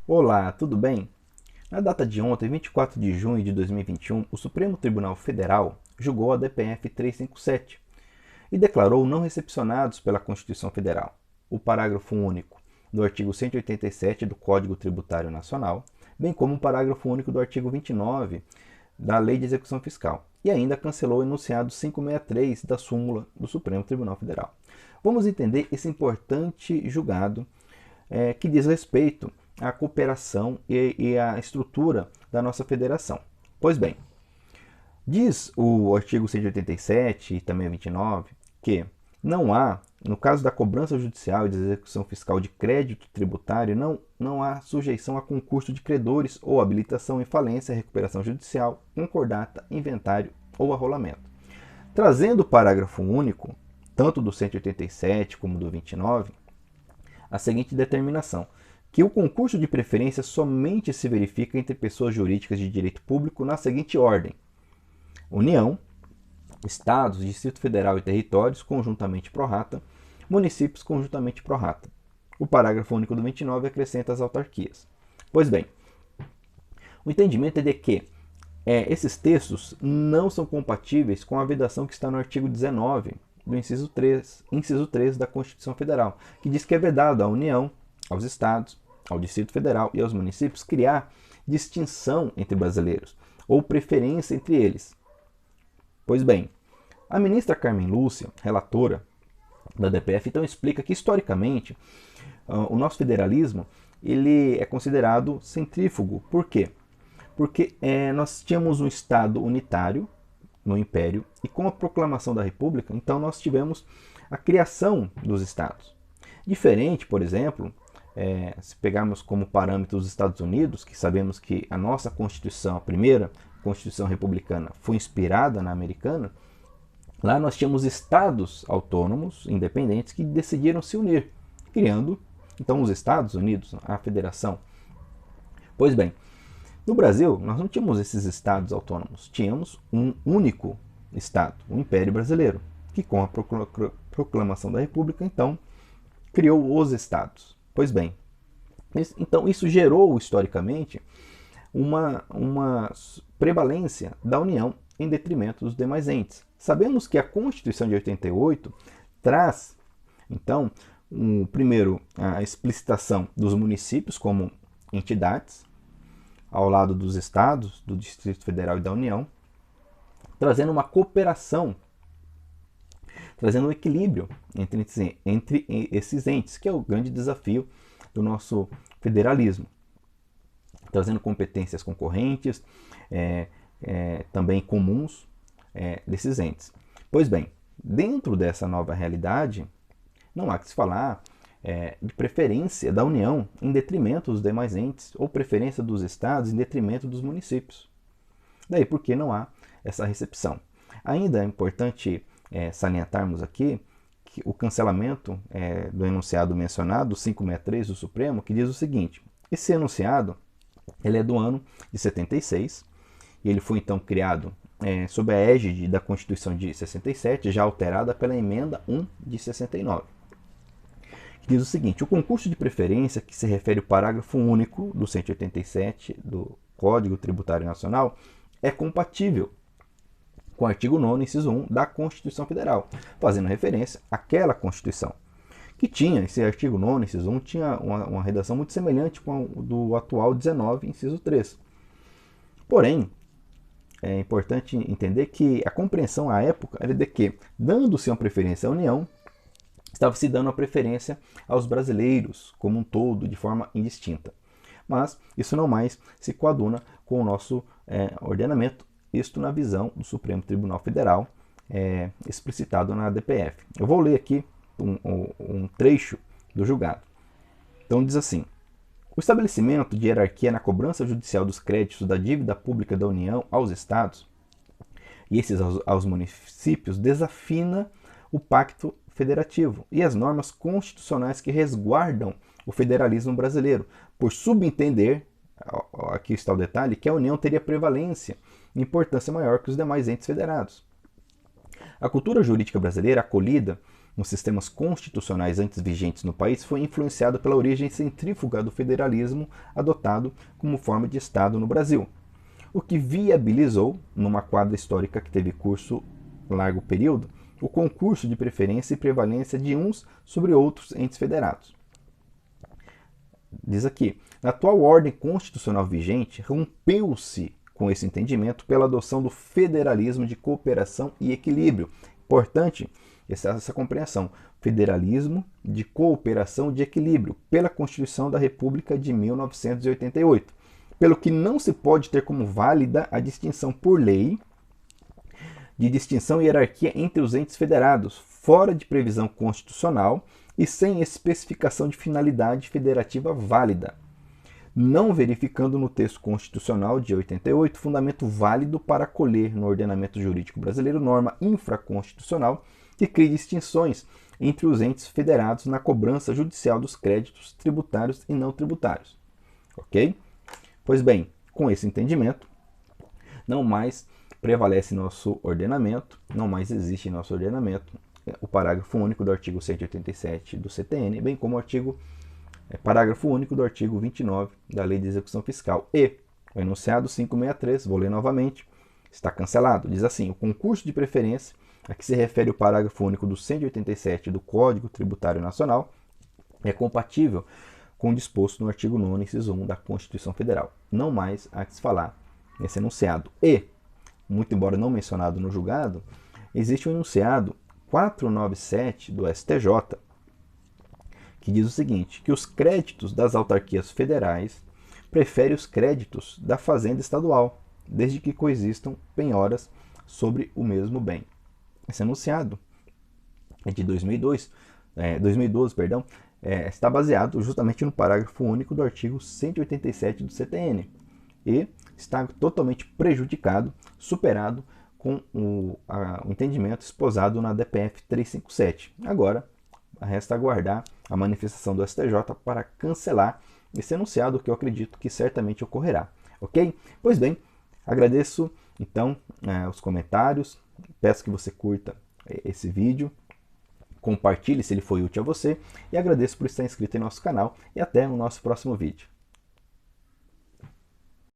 Olá, tudo bem? Na data de ontem, 24 de junho de 2021, o Supremo Tribunal Federal julgou a DPF 357 e declarou não recepcionados pela Constituição Federal o parágrafo único do artigo 187 do Código Tributário Nacional, bem como o parágrafo único do artigo 29 da Lei de Execução Fiscal, e ainda cancelou o enunciado 563 da súmula do Supremo Tribunal Federal. Vamos entender esse importante julgado que diz respeito à cooperação e à estrutura da nossa federação. Pois bem, diz o artigo 187 e também 29 que não há, no caso da cobrança judicial e de execução fiscal de crédito tributário, não há sujeição a concurso de credores ou habilitação em falência, recuperação judicial, concordata, inventário ou arrolamento. Trazendo o parágrafo único, tanto do 187 como do 29, a seguinte determinação: que o concurso de preferência somente se verifica entre pessoas jurídicas de direito público na seguinte ordem: União, Estados, Distrito Federal e Territórios, conjuntamente pro rata, municípios, conjuntamente pro rata. O parágrafo único do 29 acrescenta as autarquias. Pois bem, o entendimento é de que esses textos não são compatíveis com a vedação que está no artigo 19 do inciso 3 da Constituição Federal, que diz que é vedado à União, aos Estados, ao Distrito Federal e aos municípios criar distinção entre brasileiros ou preferência entre eles. Pois bem, a ministra Carmen Lúcia, relatora da DPF, então explica que historicamente o nosso federalismo ele é considerado centrífugo. Por quê? Porque nós tínhamos um Estado unitário no Império e com a proclamação da República, então nós tivemos a criação dos Estados. Diferente, por exemplo, se pegarmos como parâmetro os Estados Unidos, que sabemos que a nossa Constituição, a primeira Constituição republicana, foi inspirada na americana, lá nós tínhamos estados autônomos, independentes, que decidiram se unir, criando então os Estados Unidos, a federação. Pois bem, no Brasil, nós não tínhamos esses estados autônomos, tínhamos um único estado, o Império Brasileiro, que com a proclamação da República, então, criou os estados. Pois bem, então isso gerou, historicamente, uma prevalência da União em detrimento dos demais entes. Sabemos que a Constituição de 88 traz, então, primeiro, a explicitação dos municípios como entidades, ao lado dos estados, do Distrito Federal e da União, trazendo uma cooperação, trazendo um equilíbrio entre esses entes, que é o grande desafio do nosso federalismo, trazendo competências concorrentes, também comuns desses entes. Pois bem, dentro dessa nova realidade, não há que se falar de preferência da União em detrimento dos demais entes, ou preferência dos estados em detrimento dos municípios. Daí porque não há essa recepção. Ainda é importante salientarmos aqui que o cancelamento do enunciado mencionado, 563 do Supremo, que diz o seguinte: esse enunciado ele é do ano de 76 e ele foi então criado sob a égide da Constituição de 67, já alterada pela Emenda 1 de 69. Que diz o seguinte: o concurso de preferência, que se refere ao parágrafo único do 187 do Código Tributário Nacional, é compatível com o artigo 9º, inciso 1 da Constituição Federal, fazendo referência àquela Constituição, que tinha, esse artigo 9º, inciso 1, tinha uma redação muito semelhante com a do atual 19, inciso 3. Porém, é importante entender que a compreensão à época era de que, dando-se uma preferência à União, estava se dando a preferência aos brasileiros como um todo, de forma indistinta. Mas isso não mais se coaduna com o nosso ordenamento, isto na visão do Supremo Tribunal Federal, explicitado na DPF. Eu vou ler aqui um trecho do julgado. Então diz assim: o estabelecimento de hierarquia na cobrança judicial dos créditos da dívida pública da União aos Estados e esses aos municípios desafina o pacto federativo e as normas constitucionais que resguardam o federalismo brasileiro, por subentender, aqui está o detalhe, que a União teria prevalência e importância maior que os demais entes federados. A cultura jurídica brasileira, acolhida nos sistemas constitucionais antes vigentes no país foi influenciado pela origem centrífuga do federalismo adotado como forma de Estado no Brasil, o que viabilizou, numa quadra histórica que teve curso largo período, o concurso de preferência e prevalência de uns sobre outros entes federados. Diz aqui, na atual ordem constitucional vigente, rompeu-se com esse entendimento pela adoção do federalismo de cooperação e equilíbrio. Importante essa compreensão. Federalismo de cooperação e de equilíbrio, pela Constituição da República de 1988. Pelo que não se pode ter como válida a distinção por lei de distinção e hierarquia entre os entes federados, fora de previsão constitucional e sem especificação de finalidade federativa válida, não verificando no texto constitucional de 88 fundamento válido para acolher no ordenamento jurídico brasileiro norma infraconstitucional que crie distinções entre os entes federados na cobrança judicial dos créditos tributários e não tributários. Ok? Pois bem, com esse entendimento, não mais prevalece nosso ordenamento, não mais existe em nosso ordenamento o parágrafo único do artigo 187 do CTN, bem como o parágrafo único do artigo 29 da Lei de Execução Fiscal. E o enunciado 563, vou ler novamente, está cancelado. Diz assim, o concurso de preferência, a que se refere o parágrafo único do 187 do Código Tributário Nacional, é compatível com o disposto no artigo 9º, inciso 1 da Constituição Federal. Não mais há que se falar nesse enunciado. E, muito embora não mencionado no julgado, existe um enunciado 497 do STJ, que diz o seguinte, que os créditos das autarquias federais preferem os créditos da fazenda estadual, desde que coexistam penhoras sobre o mesmo bem. Esse enunciado é de 2012, está baseado justamente no parágrafo único do artigo 187 do CTN e está totalmente prejudicado, superado com o entendimento esposado na DPF 357. Agora, resta aguardar a manifestação do STJ para cancelar esse enunciado, que eu acredito que certamente ocorrerá. Ok? Pois bem, agradeço então os comentários, peço que você curta esse vídeo, compartilhe se ele foi útil a você e agradeço por estar inscrito em nosso canal e até o nosso próximo vídeo.